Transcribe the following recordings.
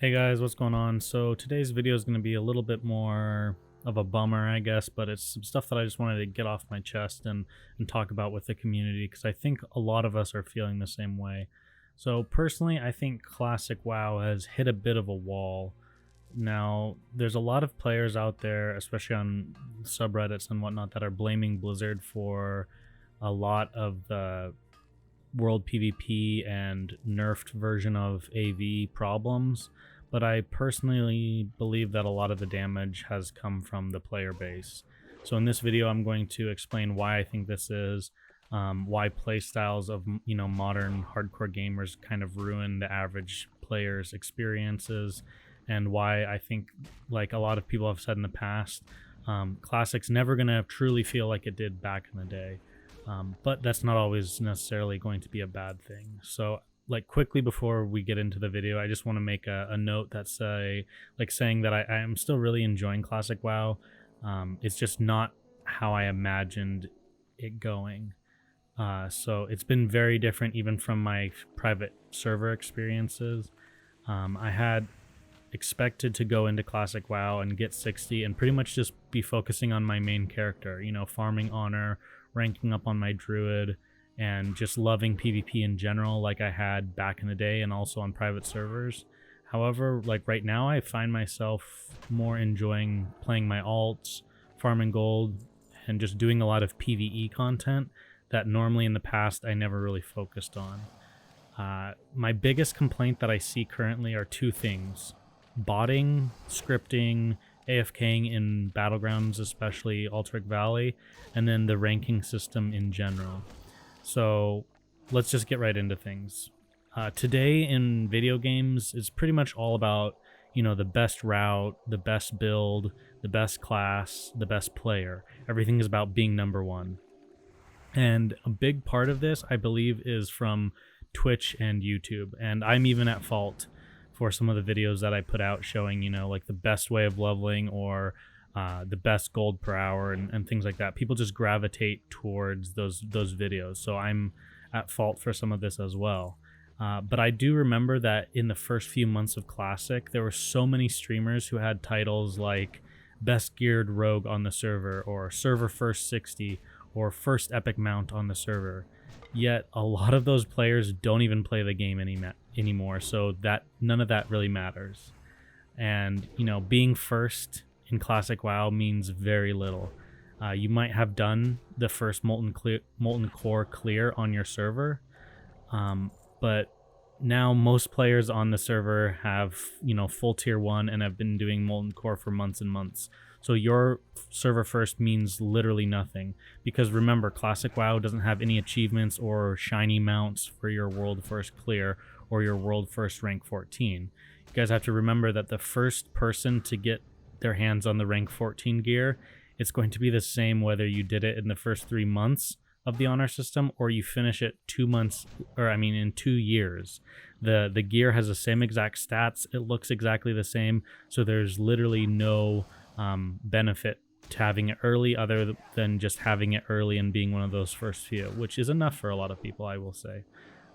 Hey guys, what's going on? So today's video is going to be a little bit more of a bummer, I guess, but it's some stuff that I just wanted to get off my chest and talk about with the community because I think a lot of us are feeling the same way. So personally, I think Classic WoW has hit a bit of a wall. Now, there's a lot of players out there, especially on subreddits and whatnot, that are blaming Blizzard for a lot of the world PvP and nerfed version of AV problems, but I personally believe that a lot of the damage has come from the player base. So in this video, I'm going to explain why I think this is, why playstyles of modern hardcore gamers kind of ruin the average player's experiences, and why I think, like a lot of people have said in the past, Classic's never gonna truly feel like it did back in the day. But that's not always necessarily going to be a bad thing. So, like, quickly before we get into the video, I just want to make a note that's saying that I am still really enjoying Classic WoW. It's just not how I imagined it going. So it's been very different even from my private server experiences. I had expected to go into Classic WoW and get 60 and pretty much just be focusing on my main character, farming honor, ranking up on my druid, and just loving PvP in general like I had back in the day and also on private servers. However, like right now, I find myself more enjoying playing my alts, farming gold, and just doing a lot of PvE content that normally in the past I never really focused on. My biggest complaint that I see currently are two things: botting, scripting, AFKing in battlegrounds, especially Alterac Valley, and then the ranking system in general. So let's just get right into things. Today in video games is pretty much all about, the best route, the best build, the best class, the best player. Everything is about being number one. And a big part of this, I believe, is from Twitch and YouTube. And I'm even at fault for some of the videos that I put out showing, like the best way of leveling or the best gold per hour and things like that. People just gravitate towards those videos. So I'm at fault for some of this as well. But I do remember that in the first few months of Classic, there were so many streamers who had titles like Best Geared Rogue on the server, or Server First 60, or First Epic Mount on the server. Yet a lot of those players don't even play the game anymore, so that none of that really matters. And being first in Classic WoW means very little. You might have done the first molten core clear on your server, but now most players on the server have full tier 1 and have been doing molten core for months and months. So your server first means literally nothing, because remember, Classic WoW doesn't have any achievements or shiny mounts for your world first clear or your world first rank 14. You guys have to remember that the first person to get their hands on the rank 14 gear, it's going to be the same whether you did it in the first 3 months of the honor system or you finish it in 2 years. The gear has the same exact stats, it looks exactly the same, so there's literally no benefit to having it early other than just having it early and being one of those first few, which is enough for a lot of people, I will say.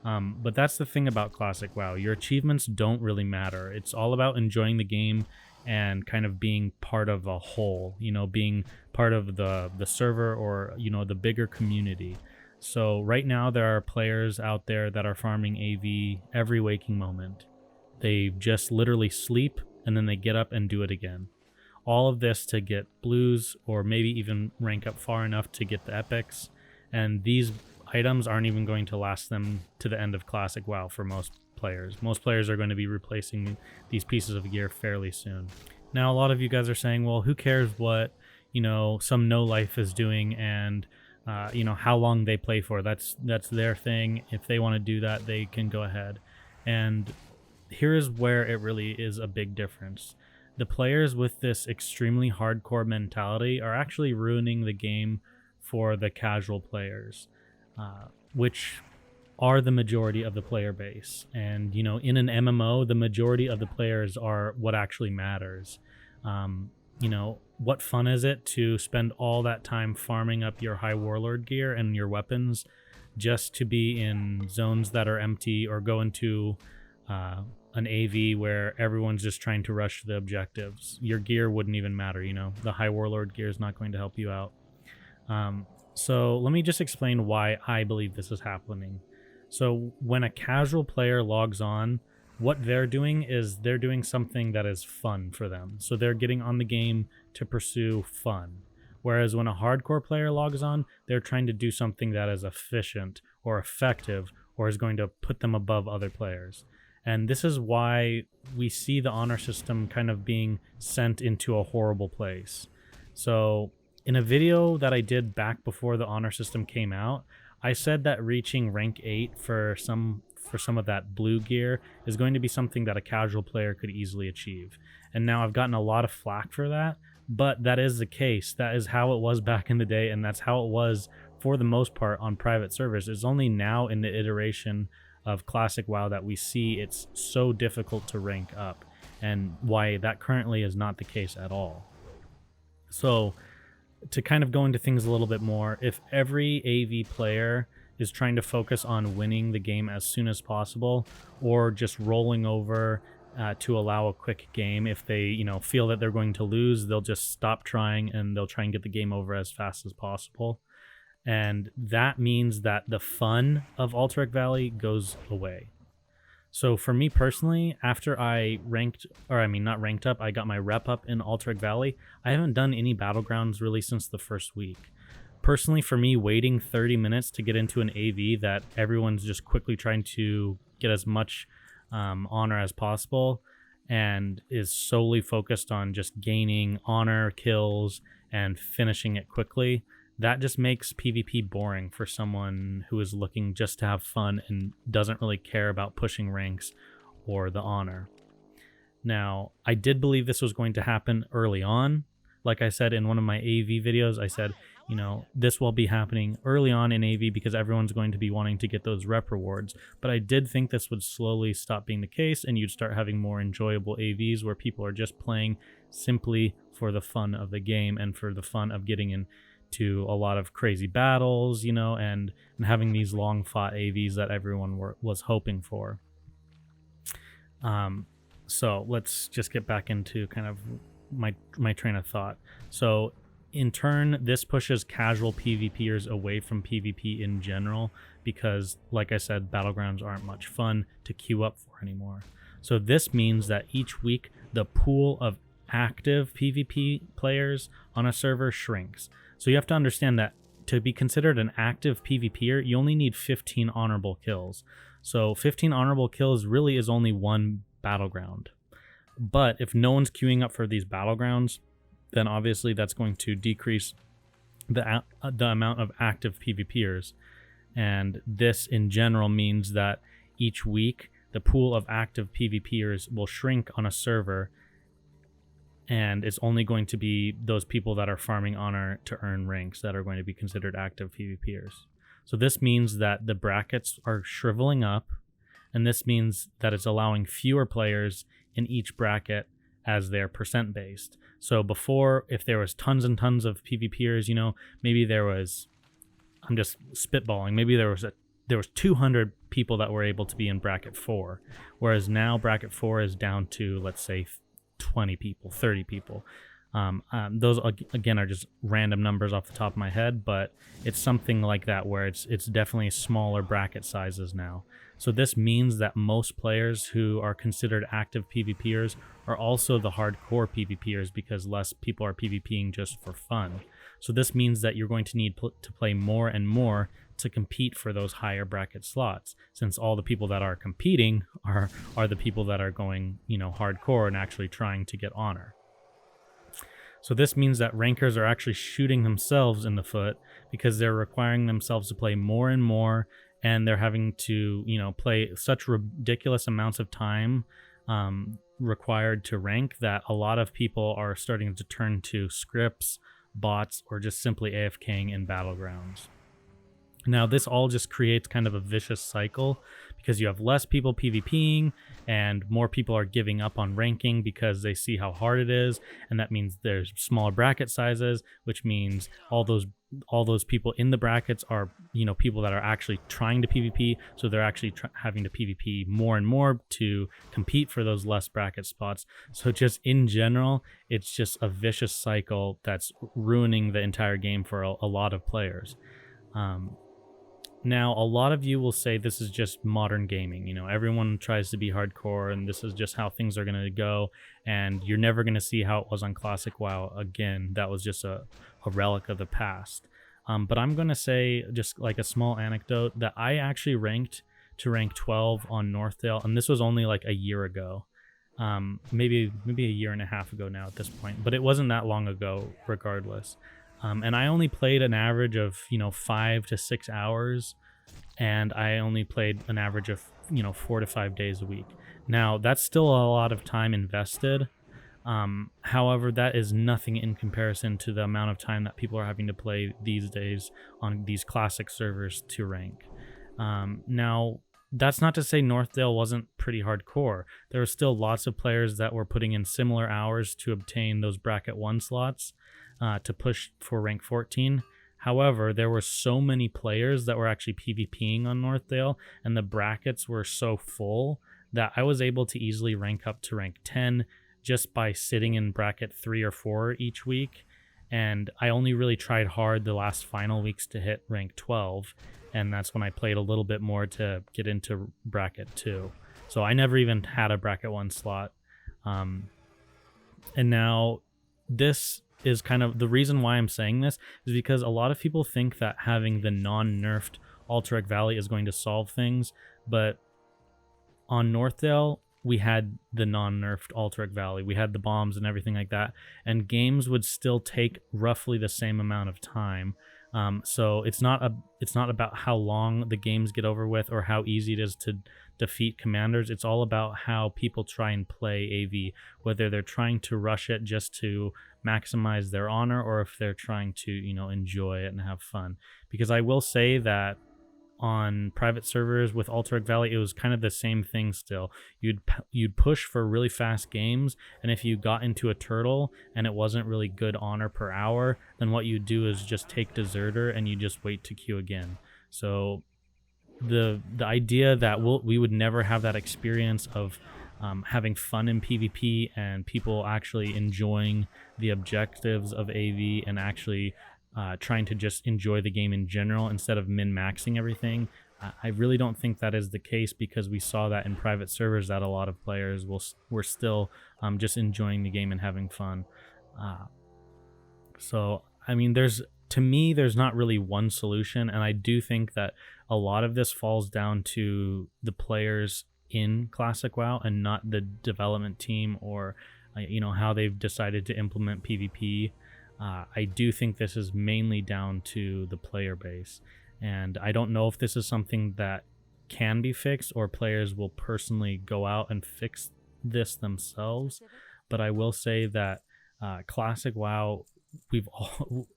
But that's the thing about Classic WoW. Your achievements don't really matter. It's all about enjoying the game and kind of being part of a whole, being part of the server or, the bigger community. So right now there are players out there that are farming AV every waking moment. They just literally sleep and then they get up and do it again. All of this to get blues or maybe even rank up far enough to get the epics. And these items aren't even going to last them to the end of Classic WoW for most players. Most players are going to be replacing these pieces of gear fairly soon. Now, a lot of you guys are saying, well, who cares what, some no life is doing and, how long they play for. That's their thing. If they want to do that, they can go ahead. And here's where it really is a big difference. The players with this extremely hardcore mentality are actually ruining the game for the casual players, which are the majority of the player base. And, in an MMO, the majority of the players are what actually matters. What fun is it to spend all that time farming up your high warlord gear and your weapons just to be in zones that are empty or go into an AV where everyone's just trying to rush the objectives. Your gear wouldn't even matter, you know. The High Warlord gear is not going to help you out. So let me just explain why I believe this is happening. So when a casual player logs on, what they're doing is they're doing something that is fun for them. So they're getting on the game to pursue fun. Whereas when a hardcore player logs on, they're trying to do something that is efficient or effective or is going to put them above other players. And this is why we see the honor system kind of being sent into a horrible place. So in a video that I did back before the honor system came out, I said that reaching rank 8 for some of that blue gear is going to be something that a casual player could easily achieve. And now I've gotten a lot of flack for that, but that is the case. That is how it was back in the day, and that's how it was for the most part on private servers. It's only now in the iteration of Classic WoW that we see it's so difficult to rank up, and why that currently is not the case at all. So to kind of go into things a little bit more, if every AV player is trying to focus on winning the game as soon as possible, or just rolling over to allow a quick game, if they, you know, feel that they're going to lose, they'll just stop trying and they'll try and get the game over as fast as possible. And that means that the fun of Alterac Valley goes away. So for me personally, after I not ranked up, I got my rep up in Alterac Valley, I haven't done any battlegrounds really since the first week. Personally, for me, waiting 30 minutes to get into an AV that everyone's just quickly trying to get as much honor as possible and is solely focused on just gaining honor, kills, and finishing it quickly, that just makes PvP boring for someone who is looking just to have fun and doesn't really care about pushing ranks or the honor. Now, I did believe this was going to happen early on. Like I said in one of my AV videos, I said, you know, this will be happening early on in AV because everyone's going to be wanting to get those rep rewards. But I did think this would slowly stop being the case and you'd start having more enjoyable AVs where people are just playing simply for the fun of the game and for the fun of getting into a lot of crazy battles, you know, and having these long fought AVs that everyone was hoping for. So let's just get back into kind of my train of thought. So in turn, this pushes casual PvPers away from PvP in general because, like I said, battlegrounds aren't much fun to queue up for anymore. So this means that each week, the pool of active PvP players on a server shrinks. So you have to understand that to be considered an active PvPer, you only need 15 honorable kills. So 15 honorable kills really is only one battleground. But if no one's queuing up for these battlegrounds, then obviously that's going to decrease the amount of active PvPers. And this in general means that each week the pool of active PvPers will shrink on a server, and it's only going to be those people that are farming honor to earn ranks that are going to be considered active PvPers. So this means that the brackets are shriveling up, and this means that it's allowing fewer players in each bracket as they're percent based. So before, if there was tons and tons of PvPers, you know, maybe there was, I'm just spitballing, maybe there was 200 people that were able to be in bracket 4, whereas now bracket 4 is down to, let's say, 20 people, 30 people. Those again are just random numbers off the top of my head, but it's something like that where it's definitely smaller bracket sizes now. So this means that most players who are considered active PvPers are also the hardcore PvPers because less people are PvPing just for fun. So this means that you're going to need to play more and more to compete for those higher bracket slots, since all the people that are competing are the people that are going, you know, hardcore and actually trying to get honor. So this means that rankers are actually shooting themselves in the foot because they're requiring themselves to play more and more, and they're having to, you know, play such ridiculous amounts of time required to rank that a lot of people are starting to turn to scripts, bots, or just simply AFKing in battlegrounds. Now, this all just creates kind of a vicious cycle because you have less people PvPing and more people are giving up on ranking because they see how hard it is, and that means there's smaller bracket sizes, which means all those all those people in the brackets are, people that are actually trying to PvP, so they're actually having to PvP more and more to compete for those less bracket spots. So just in general, it's just a vicious cycle that's ruining the entire game for a lot of players. Now, a lot of you will say this is just modern gaming. Everyone tries to be hardcore, and this is just how things are going to go, and you're never going to see how it was on Classic WoW again. That was just a relic of the past. But I'm going to say, just like a small anecdote, that I actually ranked to rank 12 on Northdale, and this was only like a year ago. Maybe a year and a half ago now at this point, but it wasn't that long ago regardless. And I only played an average of 5 to 6 hours, and I only played an average of 4 to 5 days a week. Now that's still a lot of time invested. However, that is nothing in comparison to the amount of time that people are having to play these days on these classic servers to rank. Now, that's not to say Northdale wasn't pretty hardcore. There were still lots of players that were putting in similar hours to obtain those bracket 1 slots to push for rank 14. However, there were so many players that were actually PvPing on Northdale, and the brackets were so full that I was able to easily rank up to rank 10 just by sitting in bracket 3 or 4 each week. And I only really tried hard the last final weeks to hit rank 12, and that's when I played a little bit more to get into bracket 2. So I never even had a bracket 1 slot. And now this is kind of the reason why I'm saying this is because a lot of people think that having the non-nerfed Alterac Valley is going to solve things, but on Northdale, we had the non-nerfed Alterac Valley. We had the bombs and everything like that, and games would still take roughly the same amount of time. So it's not about how long the games get over with or how easy it is to defeat commanders. It's all about how people try and play AV, whether they're trying to rush it just to maximize their honor or if they're trying to enjoy it and have fun. Because I will say that on private servers with Alterac Valley, it was kind of the same thing still. You'd push for really fast games, and if you got into a turtle and it wasn't really good honor per hour, then what you do is just take Deserter and you just wait to queue again. So the idea that we would never have that experience of having fun in PvP and people actually enjoying the objectives of AV and actually trying to just enjoy the game in general instead of min-maxing everything. I really don't think that is the case, because we saw that in private servers that a lot of players were still just enjoying the game and having fun. So, I mean, there's not really one solution, and I do think that a lot of this falls down to the players in Classic WoW and not the development team or how they've decided to implement PvP. I do think this is mainly down to the player base, and I don't know if this is something that can be fixed or players will personally go out and fix this themselves. But I will say that Classic WoW,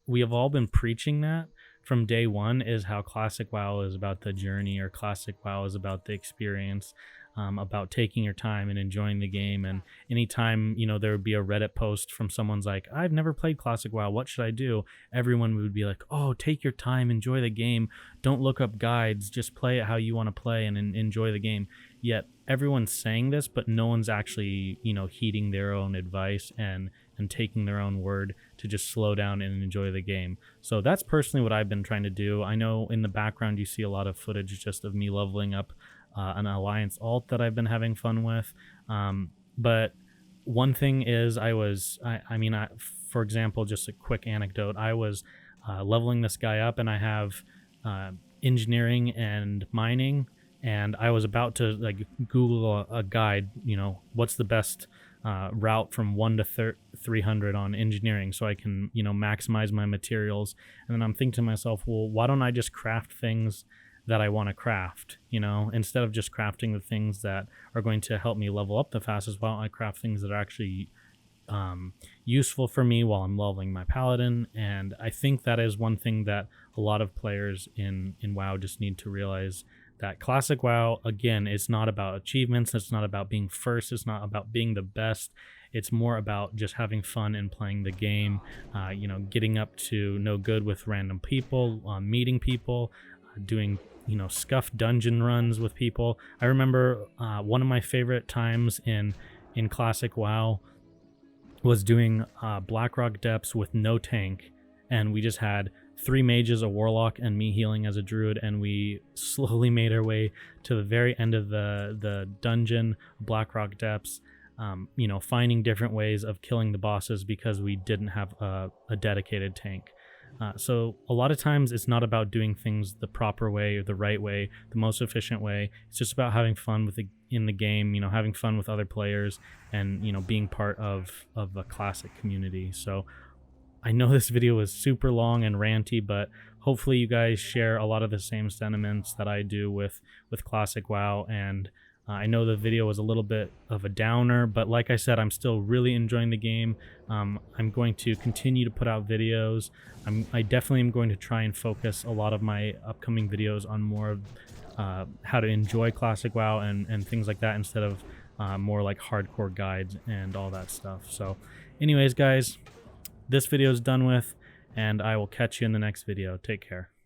we have all been preaching that from day one, is how Classic WoW is about the journey, or Classic WoW is about the experience. About taking your time and enjoying the game. And anytime there would be a Reddit post from someone's like, I've never played Classic WoW, what should I do? Everyone would be like, oh, take your time, enjoy the game, don't look up guides, just play it how you want to play and enjoy the game. Yet everyone's saying this, but no one's actually heeding their own advice and taking their own word to just slow down and enjoy the game. So that's personally what I've been trying to do. I know in the background you see a lot of footage just of me leveling up an Alliance alt that I've been having fun with. But one thing is for example, just a quick anecdote, I was leveling this guy up, and I have engineering and mining, and I was about to Google a guide, what's the best route from 1 to 300 on engineering so I can maximize my materials. And then I'm thinking to myself, well, why don't I just craft things that I want to craft, instead of just crafting the things that are going to help me level up the fastest. Why don't I craft things that are actually useful for me while I'm leveling my paladin? And I think that is one thing that a lot of players in WoW just need to realize, that Classic WoW, again, it's not about achievements, it's not about being first, it's not about being the best. It's more about just having fun and playing the game, getting up to no good with random people, meeting people, doing scuff dungeon runs with people. I remember one of my favorite times in Classic WoW was doing Blackrock Depths with no tank, and we just had 3 mages, a warlock, and me healing as a druid, and we slowly made our way to the very end of the dungeon, Blackrock Depths, finding different ways of killing the bosses because we didn't have a dedicated tank. So a lot of times it's not about doing things the proper way or the right way, the most efficient way. It's just about having fun in the game, having fun with other players, and being part of a classic community. So I know this video was super long and ranty, but hopefully you guys share a lot of the same sentiments that I do with Classic WoW. And I know the video was a little bit of a downer, but like I said, I'm still really enjoying the game. I'm going to continue to put out videos. I definitely am going to try and focus a lot of my upcoming videos on more of how to enjoy Classic WoW and things like that, instead of more like hardcore guides and all that stuff. So anyways, guys, this video is done with, and I will catch you in the next video. Take care.